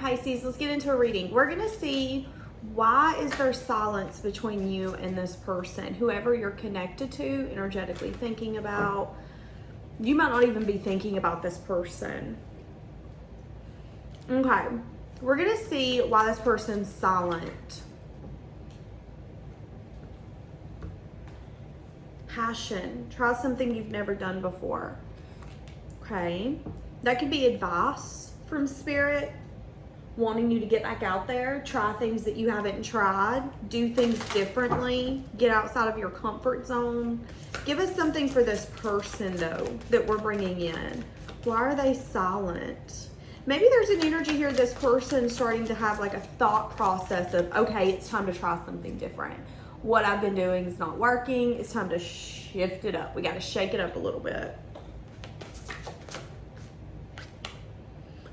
Pisces, let's get into a reading. We're going to see, why is there silence between you and this person? Whoever you're connected to, energetically thinking about. You might not even be thinking about this person. Okay. We're going to see why this person's silent. Passion. Try something you've never done before. Okay. That could be advice from Spirit, wanting you to get back out there, try things that you haven't tried, do things differently, get outside of your comfort zone. Give us something for this person, though, that we're bringing in. Why are they silent? Maybe there's an energy here, this person starting to have like a thought process of, okay, it's time to try something different. What I've been doing is not working. It's time to shift it up. We got to shake it up a little bit.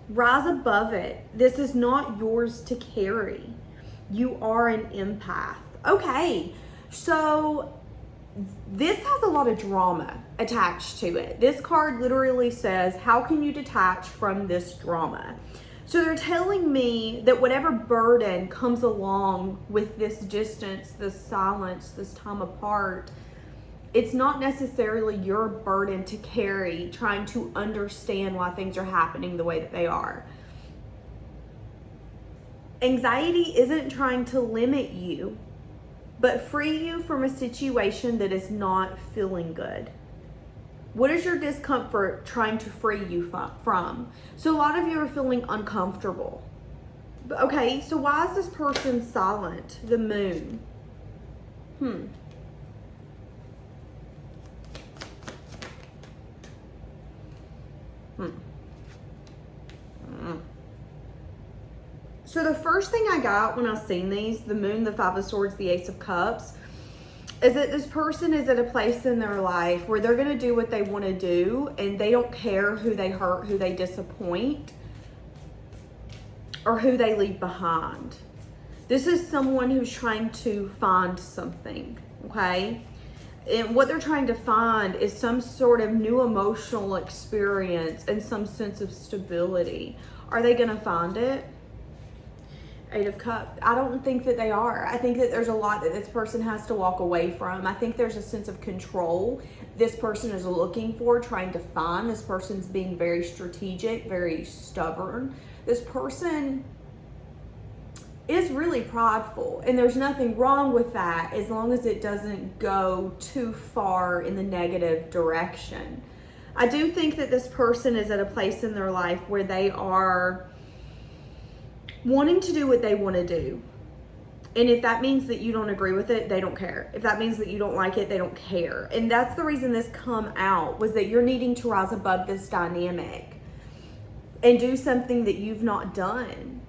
Rise above it. This is not yours to carry. You are an empath. Okay, so this has a lot of drama attached to it. This card literally says, how can you detach from this drama? So they're telling me that whatever burden comes along with this distance, this silence, this time apart, it's not necessarily your burden to carry, trying to understand why things are happening the way that they are. Anxiety isn't trying to limit you, but free you from a situation that is not feeling good. What is your discomfort trying to free you from? So a lot of you are feeling uncomfortable. Okay, so why is this person silent? The moon. So the first thing I got when I seen these, the moon, the 5 of swords, the ace of cups, is that this person is at a place in their life where they're going to do what they want to do, and they don't care who they hurt, who they disappoint, or who they leave behind. This is someone who's trying to find something, okay? And what they're trying to find is some sort of new emotional experience and some sense of stability. Are they going to find it? 8 of Cups. I don't think that they are. I think that there's a lot that this person has to walk away from. I think there's a sense of control this person is looking for, trying to find. This person's being very strategic, very stubborn. This person is really prideful, and there's nothing wrong with that as long as it doesn't go too far in the negative direction. I do think that this person is at a place in their life where they are wanting to do what they want to do. And if that means that you don't agree with it, they don't care. If that means that you don't like it, they don't care. And that's the reason this come out, was that you're needing to rise above this dynamic and do something that you've not done.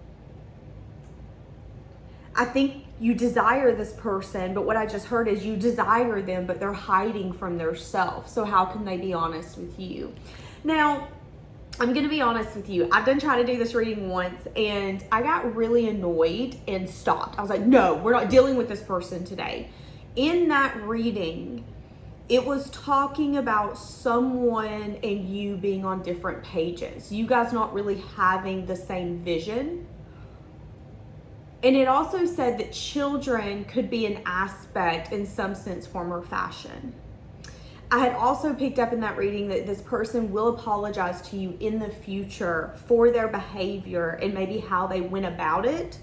I think you desire this person, but what I just heard is you desire them, but they're hiding from their self. So how can they be honest with you? Now, I'm going to be honest with you. I've done try to do this reading once, and I got really annoyed and stopped. I was like, no, we're not dealing with this person today. In that reading, it was talking about someone and you being on different pages. You guys not really having the same vision. And it also said that children could be an aspect in some sense, form, or fashion. I had also picked up in that reading that this person will apologize to you in the future for their behavior and maybe how they went about it.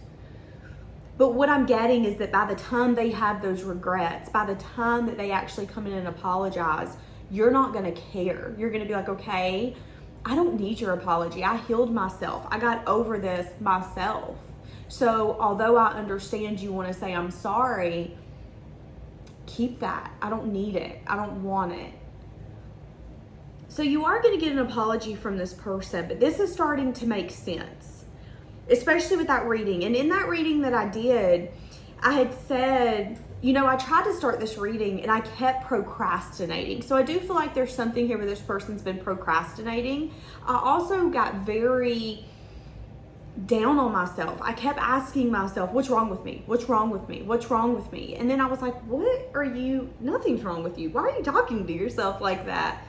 But what I'm getting is that by the time they have those regrets, by the time that they actually come in and apologize, you're not going to care. You're going to be like, okay, I don't need your apology. I healed myself. I got over this myself. So although I understand you want to say I'm sorry, keep that. I don't need it. I don't want it. So you are going to get an apology from this person, but this is starting to make sense, especially with that reading. And in that reading that I did, I had said, you know, I tried to start this reading and I kept procrastinating. So I do feel like there's something here where this person's been procrastinating. I also got very down on myself. I kept asking myself, what's wrong with me? What's wrong with me? What's wrong with me? And then I was like, what are you? Nothing's wrong with you. Why are you talking to yourself like that?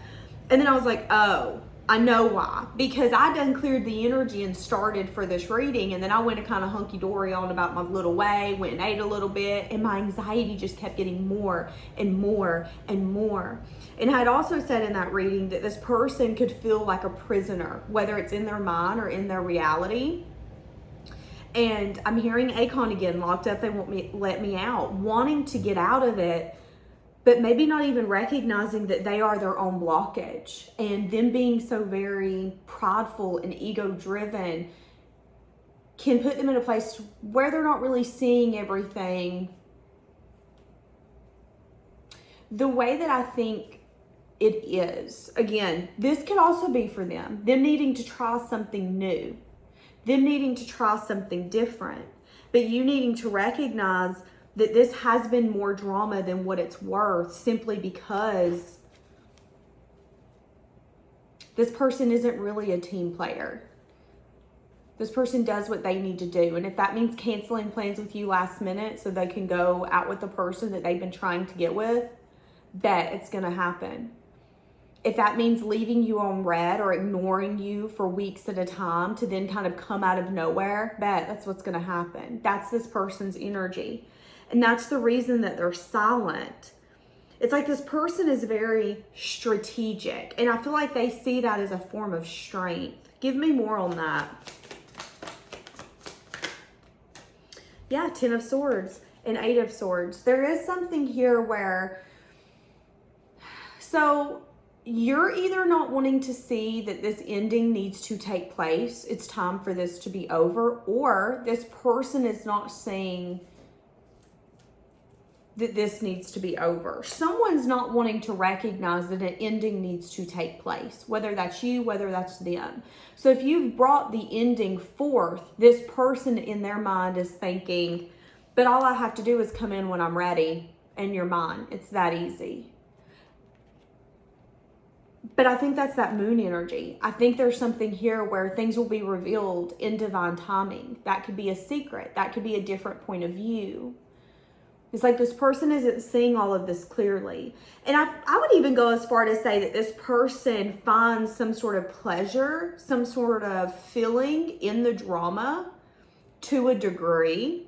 And then I was like, oh, I know why. Because I done cleared the energy and started for this reading, and then I went a kind of hunky-dory on about my little way, went and ate a little bit, and my anxiety just kept getting more and more and more. And I had also said in that reading that this person could feel like a prisoner, whether it's in their mind or in their reality. And I'm hearing Akon again, locked up, they won't let me out, wanting to get out of it, but maybe not even recognizing that they are their own blockage. And them being so very prideful and ego-driven can put them in a place where they're not really seeing everything the way that I think it is. Again, this could also be for them needing to try something new, them needing to try something different, but you needing to recognize that this has been more drama than what it's worth, simply because this person isn't really a team player. This person does what they need to do. And if that means canceling plans with you last minute so they can go out with the person that they've been trying to get with, bet it's gonna happen. If that means leaving you on red or ignoring you for weeks at a time to then kind of come out of nowhere, bet that's what's gonna happen. That's this person's energy. And that's the reason that they're silent. It's like this person is very strategic. And I feel like they see that as a form of strength. Give me more on that. Yeah, 10 of Swords and 8 of Swords. There is something here where, so you're either not wanting to see that this ending needs to take place, it's time for this to be over, or this person is not seeing that this needs to be over. Someone's not wanting to recognize that an ending needs to take place, whether that's you, whether that's them. So if you've brought the ending forth, this person in their mind is thinking, but all I have to do is come in when I'm ready, and you're mine. It's that easy. But I think that's that moon energy. I think there's something here where things will be revealed in divine timing. That could be a secret. That could be a different point of view. It's like this person isn't seeing all of this clearly. And I would even go as far to say that this person finds some sort of pleasure, some sort of feeling in the drama to a degree.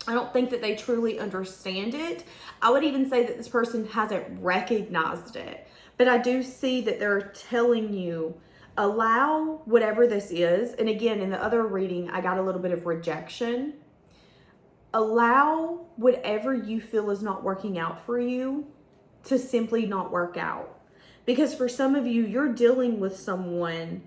I don't think that they truly understand it. I would even say that this person hasn't recognized it. But I do see that they're telling you, allow whatever this is. And again, in the other reading, I got a little bit of rejection. Allow whatever you feel is not working out for you to simply not work out. Because for some of you, you're dealing with someone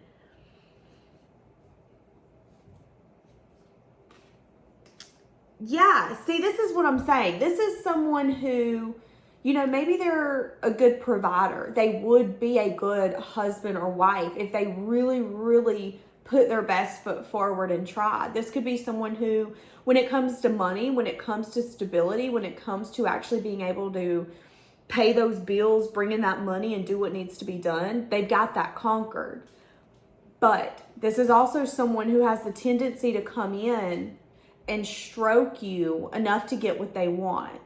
see, this is what I'm saying. This is someone who, you know, maybe they're a good provider. They would be a good husband or wife if they really, really put their best foot forward and try. This could be someone who, when it comes to money, when it comes to stability, when it comes to actually being able to pay those bills, bring in that money and do what needs to be done, they've got that conquered. But this is also someone who has the tendency to come in and stroke you enough to get what they want.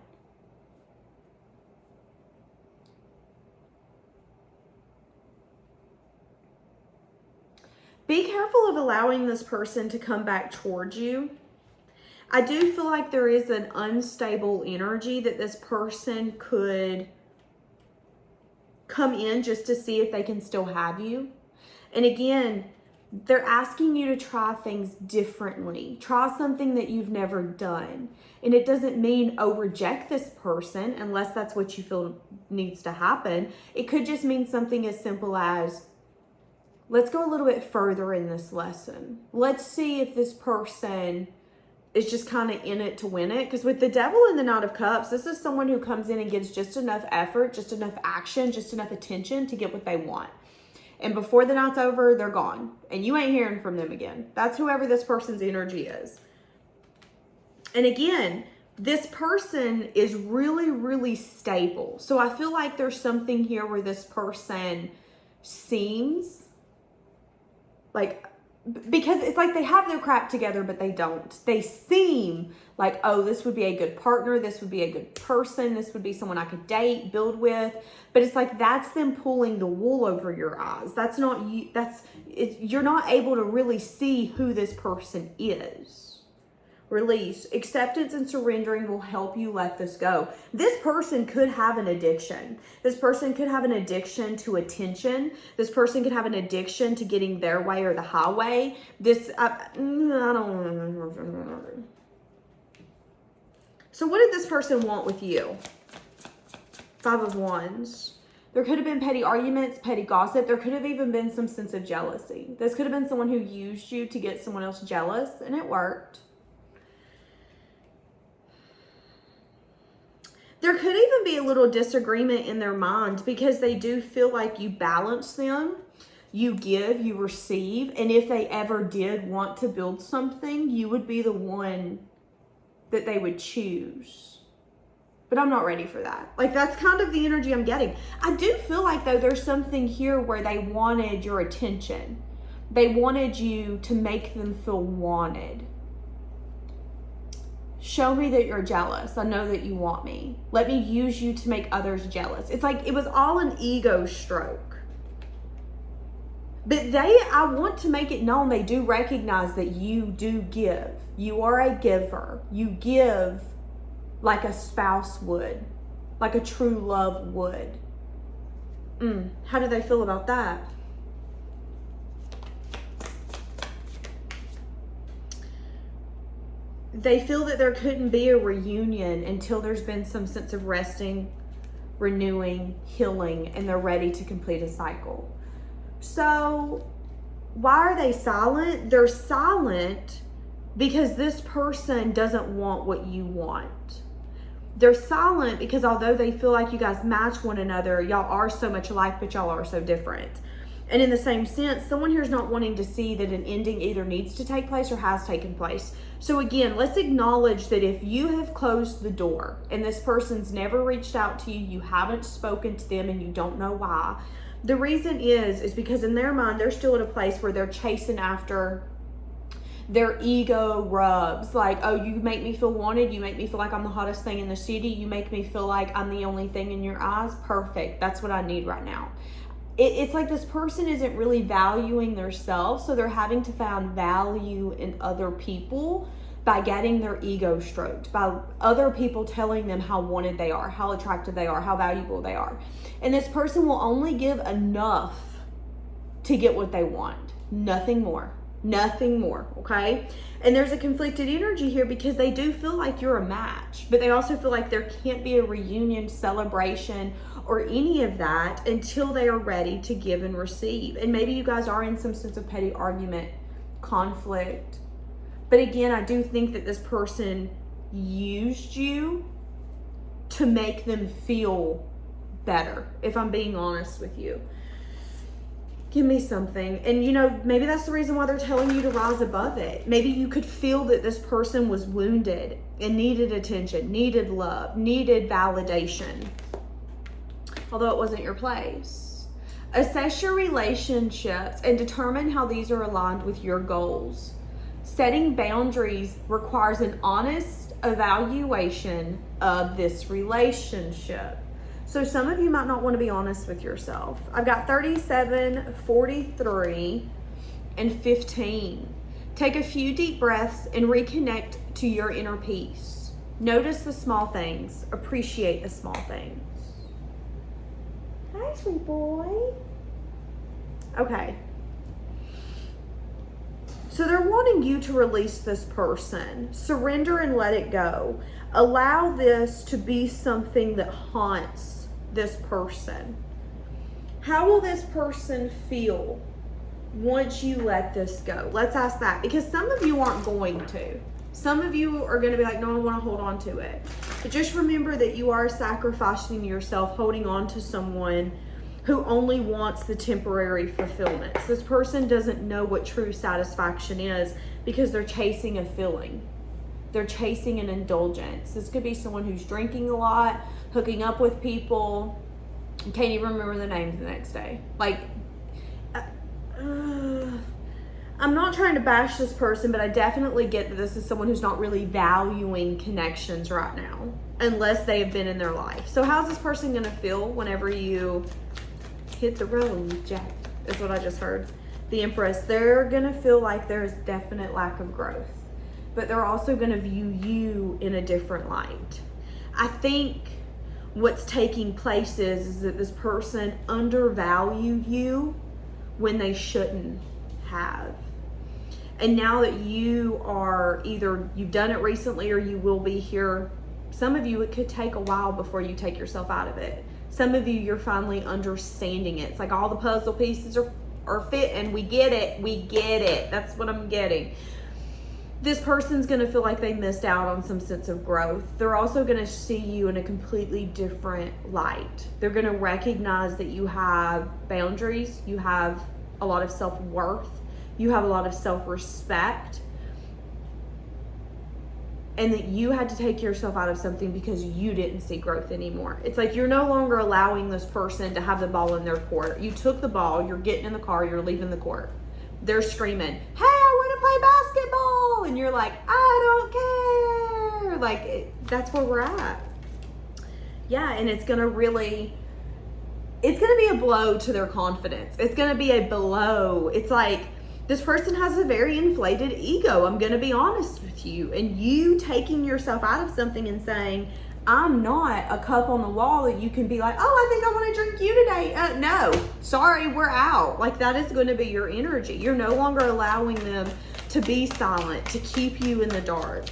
Be careful of allowing this person to come back towards you. I do feel like there is an unstable energy that this person could come in just to see if they can still have you. And again, they're asking you to try things differently. Try something that you've never done. And it doesn't mean, oh, reject this person unless that's what you feel needs to happen. It could just mean something as simple as, let's go a little bit further in this lesson. Let's see if this person is just kind of in it to win it. Because with the Devil and the Knight of Cups, this is someone who comes in and gives just enough effort, just enough action, just enough attention to get what they want. And before the night's over, they're gone. And you ain't hearing from them again. That's whoever this person's energy is. And again, this person is really, really stable. So I feel like there's something here where this person seems like because it's like they have their crap together, but they don't. They seem like, oh, this would be a good partner. This would be a good person. This would be someone I could date, build with. But it's like, that's them pulling the wool over your eyes. That's not you. You're not able to really see who this person is. Release, acceptance, and surrendering will help you let this go. This person could have an addiction. This person could have an addiction to attention. This person could have an addiction to getting their way or the highway. I don't. So what did this person want with you? 5 of Wands. There could have been petty arguments, petty gossip. There could have even been some sense of jealousy. This could have been someone who used you to get someone else jealous, and it worked. There could even be a little disagreement in their mind because they do feel like you balance them. You give, you receive. And if they ever did want to build something, you would be the one that they would choose. But I'm not ready for that. Like, that's kind of the energy I'm getting. I do feel like, though, there's something here where they wanted your attention. They wanted you to make them feel wanted. Show me that you're jealous. I know that you want me. Let me use you to make others jealous. It's like it was all an ego stroke. But I want to make it known they do recognize that you do give. You are a giver. You give like a spouse would, like a true love would. How do they feel about that? They feel that there couldn't be a reunion until there's been some sense of resting, renewing, healing, and they're ready to complete a cycle. So why are they silent? They're silent because this person doesn't want what you want. They're silent because although they feel like you guys match one another, y'all are so much alike, but y'all are so different. And in the same sense, someone here is not wanting to see that an ending either needs to take place or has taken place. So again, let's acknowledge that if you have closed the door and this person's never reached out to you, you haven't spoken to them and you don't know why, the reason is because in their mind, they're still at a place where they're chasing after their ego rubs. Like, oh, you make me feel wanted. You make me feel like I'm the hottest thing in the city. You make me feel like I'm the only thing in your eyes. Perfect. That's what I need right now. It's like this person isn't really valuing themselves, so they're having to find value in other people by getting their ego stroked, by other people telling them how wanted they are, how attractive they are, how valuable they are. And this person will only give enough to get what they want. Nothing more. Nothing more, okay? And there's a conflicted energy here because they do feel like you're a match, but they also feel like there can't be a reunion, celebration, or any of that until they are ready to give and receive. And maybe you guys are in some sense of petty argument, conflict. But again, I do think that this person used you to make them feel better, if I'm being honest with you. Give me something. And maybe that's the reason why they're telling you to rise above it. Maybe you could feel that this person was wounded and needed attention, needed love, needed validation. Although it wasn't your place. Assess your relationships and determine how these are aligned with your goals. Setting boundaries requires an honest evaluation of this relationship. So some of you might not want to be honest with yourself. I've got 37, 43, and 15. Take a few deep breaths and reconnect to your inner peace. Notice the small things. Appreciate the small things. Hi, sweet boy. Okay. So they're wanting you to release this person. Surrender and let it go. Allow this to be something that haunts this person. How will this person feel once you let this go? Let's ask that, because some of you aren't going to. Some of you are going to be like, no, I want to hold on to it. But just remember that you are sacrificing yourself, holding on to someone who only wants the temporary fulfillment. This person doesn't know what true satisfaction is because they're chasing a feeling. They're chasing an indulgence. This could be someone who's drinking a lot, hooking up with people, can't even remember the names the next day. Like, I'm I'm not trying to bash this person, but I definitely get that this is someone who's not really valuing connections right now, unless they have been in their life. So how's this person going to feel whenever you hit the road, Jack? Is what I just heard. The Empress. They're going to feel like there's definite lack of growth, but they're also going to view you in a different light. I think what's taking place is that this person undervalued you when they shouldn't have. And now that you are either you've done it recently or you will be here, some of you, it could take a while before you take yourself out of it. Some of you, you're finally understanding it. It's like all the puzzle pieces are fitting. We get it. That's what I'm getting. This person's going to feel like they missed out on some sense of growth. They're also going to see you in a completely different light. They're going to recognize that you have boundaries, you have a lot of self-worth, you have a lot of self-respect, and that you had to take yourself out of something because you didn't see growth anymore. It's like you're no longer allowing this person to have the ball in their court. You took the ball, you're getting in the car, you're leaving the court. They're screaming, hey, I want to play basketball. And you're like, I don't care. Like, that's where we're at. Yeah, and it's going to be a blow to their confidence. It's going to be a blow. It's like, this person has a very inflated ego. I'm going to be honest with you. And you taking yourself out of something and saying, I'm not a cup on the wall that you can be like, oh, I think I want to drink you today. No, sorry, we're out. Like, that is going to be your energy. You're no longer allowing them to be silent, to keep you in the dark,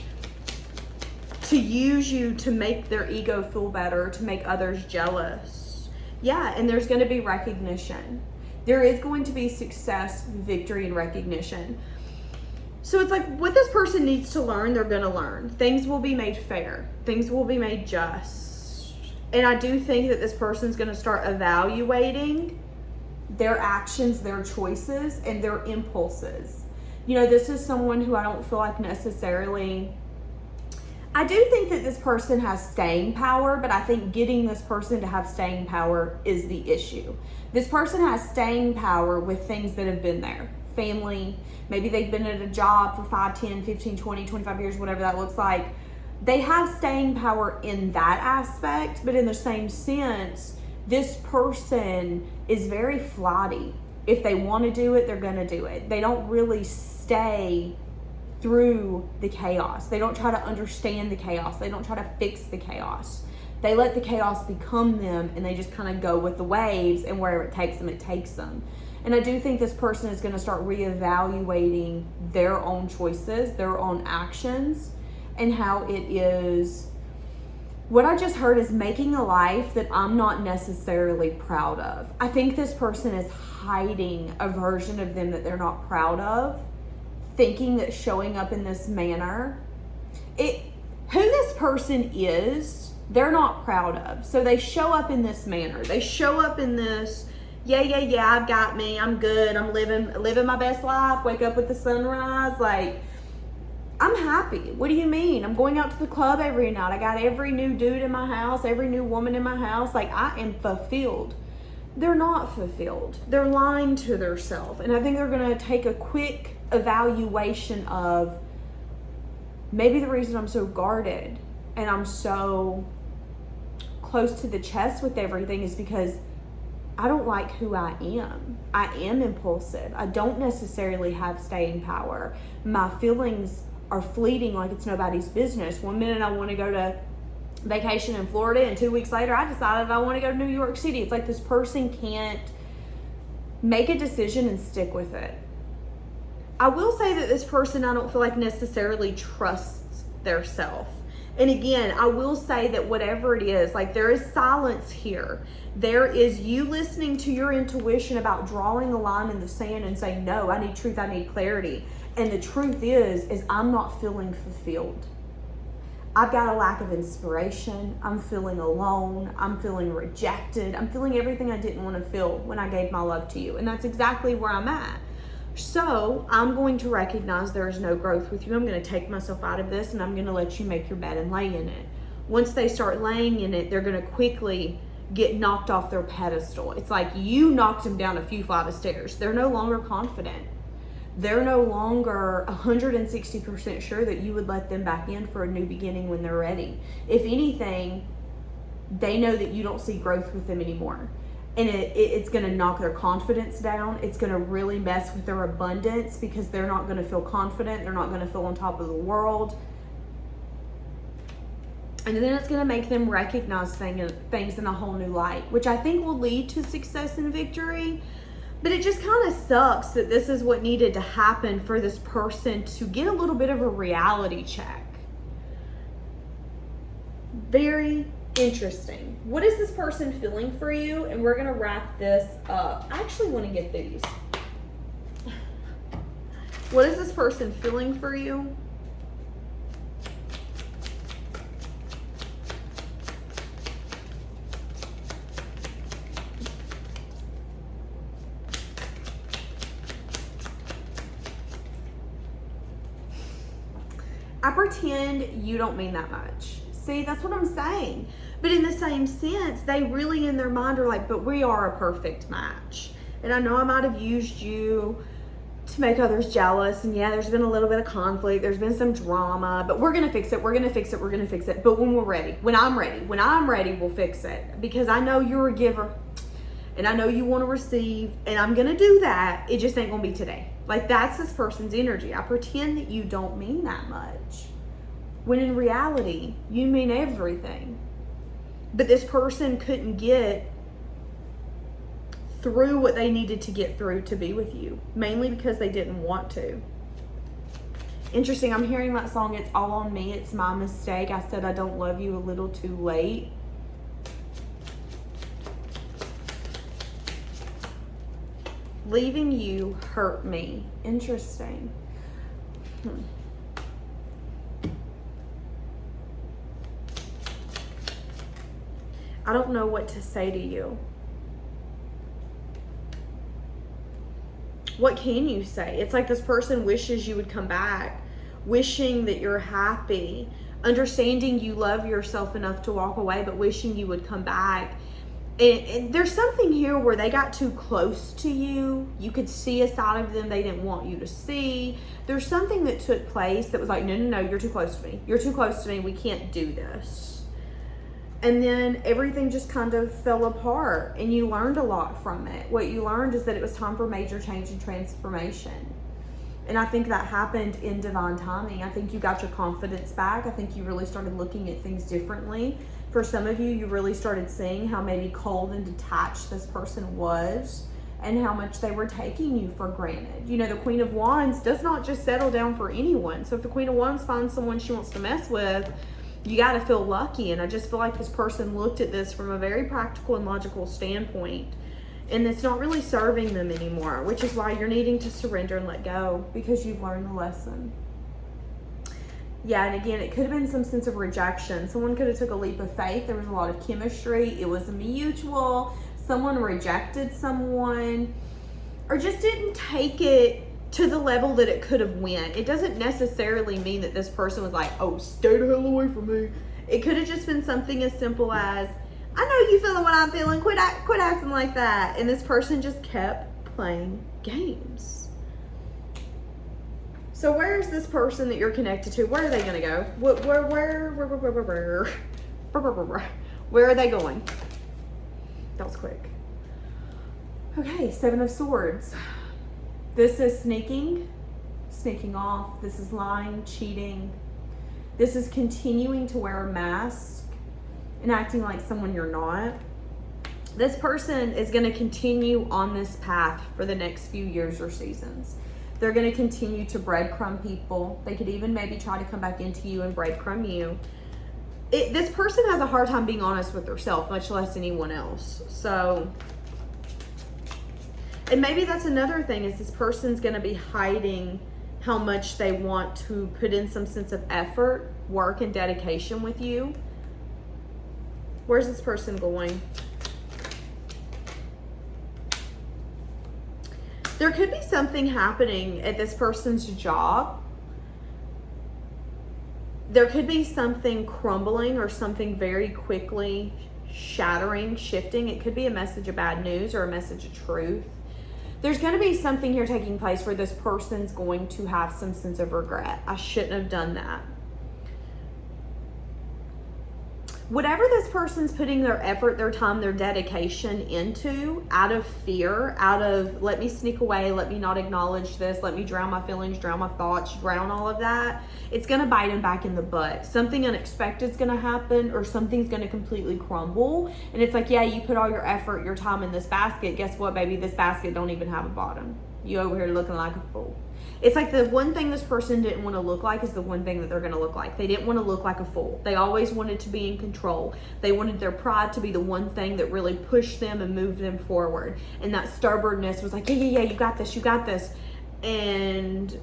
to use you to make their ego feel better, to make others jealous. Yeah, and there's going to be recognition. There is going to be success, victory, and recognition. So it's like what this person needs to learn, they're going to learn. Things will be made fair. Things will be made just. And I do think that this person's going to start evaluating their actions, their choices, and their impulses. You know, this is someone who I don't feel like necessarily... I do think that this person has staying power, but I think getting this person to have staying power is the issue. This person has staying power with things that have been there. Family, maybe they've been at a job for 5, 10, 15, 20, 25 years, whatever that looks like. They have staying power in that aspect, but in the same sense, this person is very flighty. If they want to do it, they're going to do it. They don't really stay through the chaos. They don't try to understand the chaos. They don't try to fix the chaos. They let the chaos become them, and they just kind of go with the waves, and wherever it takes them, it takes them. And I do think this person is going to start reevaluating their own choices, their own actions, and how it is. What I just heard is making a life that I'm not necessarily proud of. I think this person is hiding a version of them that they're not proud of, thinking that showing up in this manner, who this person is, they're not proud of. So they show up in this manner. They show up in this, yeah, I've got me, I'm good, I'm living my best life, wake up with the sunrise, like, I'm happy. What do you mean? I'm going out to the club every night. I got every new dude in my house, every new woman in my house. Like, I am fulfilled. They're not fulfilled. They're lying to themselves. And I think they're going to take a quick evaluation of maybe the reason I'm so guarded and I'm so close to the chest with everything is because I don't like who I am. I am impulsive. I don't necessarily have staying power. My feelings are fleeting like it's nobody's business. One minute I want to go to vacation in Florida, and 2 weeks later I decided I want to go to New York City. It's like this person can't make a decision and stick with it. I will say that this person, I don't feel like necessarily trusts their self. And again, I will say that whatever it is, like there is silence here. There is you listening to your intuition about drawing a line in the sand and saying, no, I need truth, I need clarity. And the truth is I'm not feeling fulfilled. I've got a lack of inspiration. I'm feeling alone. I'm feeling rejected. I'm feeling everything I didn't want to feel when I gave my love to you. And that's exactly where I'm at. So I'm going to recognize there is no growth with you. I'm going to take myself out of this and I'm going to let you make your bed and lay in it. Once they start laying in it, they're going to quickly get knocked off their pedestal. It's like you knocked them down a few flight of stairs. They're no longer confident. they're no longer 160% sure that you would let them back in for a new beginning when they're ready. If anything, they know that you don't see growth with them anymore. And it's going to knock their confidence down. It's going to really mess with their abundance because they're not going to feel confident. They're not going to feel on top of the world. And then it's going to make them recognize things in a whole new light, which I think will lead to success and victory. But it just kind of sucks that this is what needed to happen for this person to get a little bit of a reality check. Very interesting. What is this person feeling for you? And we're going to wrap this up. I actually want to get these. What is this person feeling for you? I pretend you don't mean that much. See, that's what I'm saying. But in the same sense, they really in their mind are like, but we are a perfect match. And I know I might have used you to make others jealous. And yeah, there's been a little bit of conflict. There's been some drama, but we're going to fix it. We're going to fix it. We're going to fix it. But when we're ready, when I'm ready, we'll fix it. Because I know you're a giver and I know you want to receive, and I'm going to do that. It just ain't going to be today. Like, that's this person's energy. I pretend that you don't mean that much, when in reality, you mean everything. But this person couldn't get through what they needed to get through to be with you, mainly because they didn't want to. Interesting, I'm hearing that song, It's All On Me, It's My Mistake. I said I don't love you a little too late. Leaving you hurt me. Interesting. I don't know what to say to you. What can you say? It's like this person wishes you would come back, wishing that you're happy, understanding you love yourself enough to walk away, but wishing you would come back. And there's something here where they got too close to you. You could see a side of them they didn't want you to see. There's something that took place that was like, no, you're too close to me. You're too close to me. We can't do this. And then everything just kind of fell apart and you learned a lot from it. What you learned is that it was time for major change and transformation. And I think that happened in divine timing. I think you got your confidence back. I think you really started looking at things differently. For some of you, you really started seeing how maybe cold and detached this person was and how much they were taking you for granted. You know, the Queen of Wands does not just settle down for anyone. So if the Queen of Wands finds someone she wants to mess with, you got to feel lucky. And I just feel like this person looked at this from a very practical and logical standpoint. And it's not really serving them anymore, which is why you're needing to surrender and let go, because you've learned the lesson. Yeah, and again, it could have been some sense of rejection. Someone could have took a leap of faith. There was a lot of chemistry. It was mutual. Someone rejected someone or just didn't take it to the level that it could have went. It doesn't necessarily mean that this person was like, oh, stay the hell away from me. It could have just been something as simple as, I know you feeling what I'm feeling. Quit acting like that. And this person just kept playing games. So where is this person that you're connected to? Where are they going to go? Where are they going? That was quick. Okay, 7 of Swords. This is sneaking off. This is lying, cheating. This is continuing to wear a mask and acting like someone you're not. This person is going to continue on this path for the next few years or seasons. They're going to continue to breadcrumb people. They could even maybe try to come back into you and breadcrumb you. This person has a hard time being honest with herself, much less anyone else. So, and maybe that's another thing, is this person's going to be hiding how much they want to put in some sense of effort, work, and dedication with you. Where's this person going? There could be something happening at this person's job. There could be something crumbling or something very quickly shattering, shifting. It could be a message of bad news or a message of truth. There's going to be something here taking place where this person's going to have some sense of regret. I shouldn't have done that. Whatever this person's putting their effort, their time, their dedication into, out of fear, out of let me sneak away, let me not acknowledge this, let me drown my feelings, drown my thoughts, drown all of that, it's going to bite them back in the butt. Something unexpected is going to happen, or something's going to completely crumble. And it's like, yeah, you put all your effort, your time in this basket. Guess what, baby? This basket don't even have a bottom. You over here looking like a fool. It's like the one thing this person didn't want to look like is the one thing that they're going to look like. They didn't want to look like a fool. They always wanted to be in control. They wanted their pride to be the one thing that really pushed them and moved them forward. And that stubbornness was like, yeah, you got this, you got this. And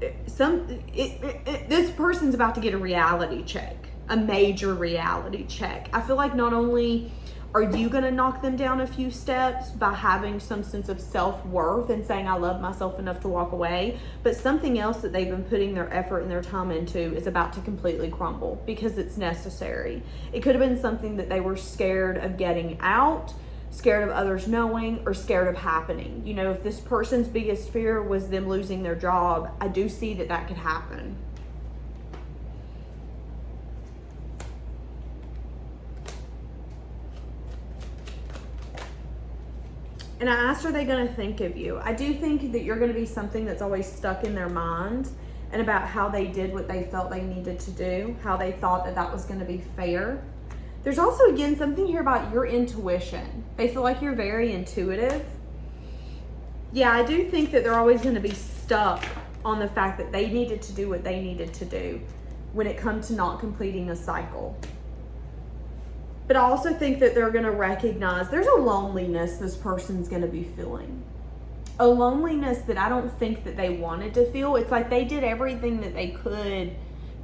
this person's about to get a reality check, a major reality check. I feel like not only are you going to knock them down a few steps by having some sense of self-worth and saying, I love myself enough to walk away, but something else that they've been putting their effort and their time into is about to completely crumble because it's necessary. It could have been something that they were scared of getting out, scared of others knowing, or scared of happening. You know, if this person's biggest fear was them losing their job, I do see that that could happen. And I asked, are they going to think of you? I do think that you're going to be something that's always stuck in their mind, and about how they did what they felt they needed to do, how they thought that that was going to be fair. There's also, again, something here about your intuition. They feel like you're very intuitive. Yeah, I do think that they're always going to be stuck on the fact that they needed to do what they needed to do when it comes to not completing a cycle. But I also think that they're going to recognize there's a loneliness this person's going to be feeling. A loneliness that I don't think that they wanted to feel. It's like they did everything that they could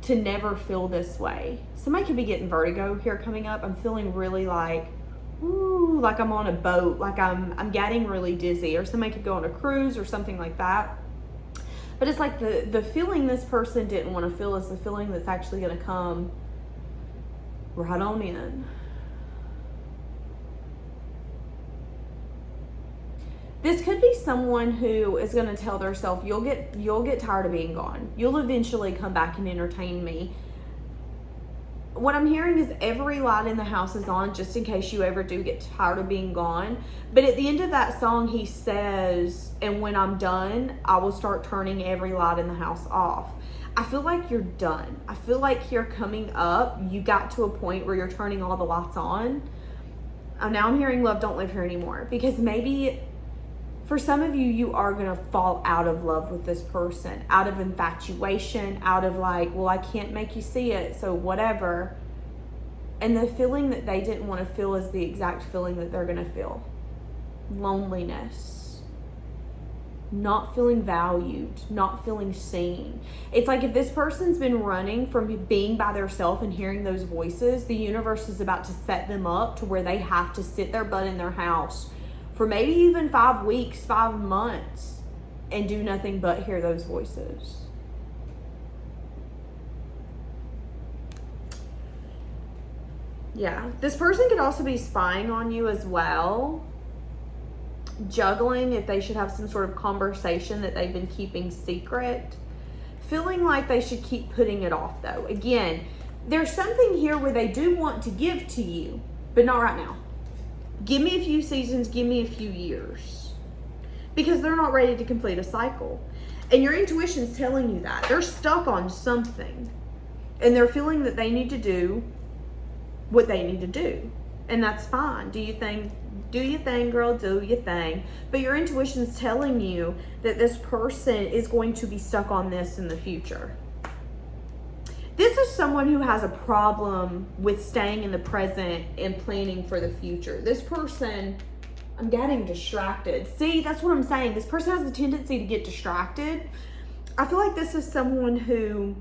to never feel this way. Somebody could be getting vertigo here coming up. I'm feeling really like, ooh, like I'm on a boat, like I'm getting really dizzy, or somebody could go on a cruise or something like that. But it's like the feeling this person didn't want to feel is the feeling that's actually going to come right on in. This could be someone who is going to tell themselves, you'll get tired of being gone. You'll eventually come back and entertain me. What I'm hearing is every light in the house is on just in case you ever do get tired of being gone. But at the end of that song, he says, and when I'm done, I will start turning every light in the house off. I feel like you're done. I feel like here coming up, you got to a point where you're turning all the lights on. Now I'm hearing love don't live here anymore, because maybe for some of you, you are going to fall out of love with this person, out of infatuation, out of like, well, I can't make you see it, so whatever. And the feeling that they didn't want to feel is the exact feeling that they're going to feel. Loneliness. Not feeling valued, not feeling seen. It's like if this person's been running from being by themselves and hearing those voices, the universe is about to set them up to where they have to sit their butt in their house for maybe even 5 weeks, 5 months, and do nothing but hear those voices. Yeah, this person could also be spying on you as well. Juggling if they should have some sort of conversation that they've been keeping secret. Feeling like they should keep putting it off though. Again, there's something here where they do want to give to you, but not right now. Give me a few seasons, give me a few years. Because they're not ready to complete a cycle. And your intuition's telling you that. They're stuck on something. And they're feeling that they need to do what they need to do. And that's fine. Do your thing, girl, do your thing. But your intuition's telling you that this person is going to be stuck on this in the future. This is someone who has a problem with staying in the present and planning for the future. This person, I'm getting distracted. See, that's what I'm saying. This person has a tendency to get distracted. I feel like this is someone who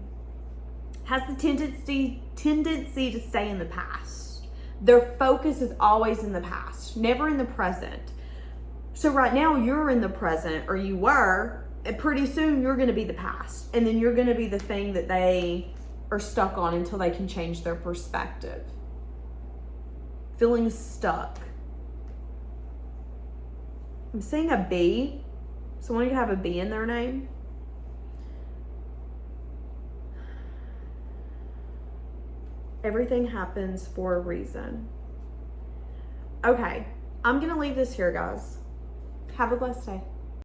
has the tendency to stay in the past. Their focus is always in the past, never in the present. So right now you're in the present, or you were, and pretty soon you're going to be the past. And then you're going to be the thing that they are stuck on until they can change their perspective. Feeling stuck. I'm seeing a B. Someone could have a B in their name. Everything happens for a reason. Okay, I'm going to leave this here, guys. Have a blessed day.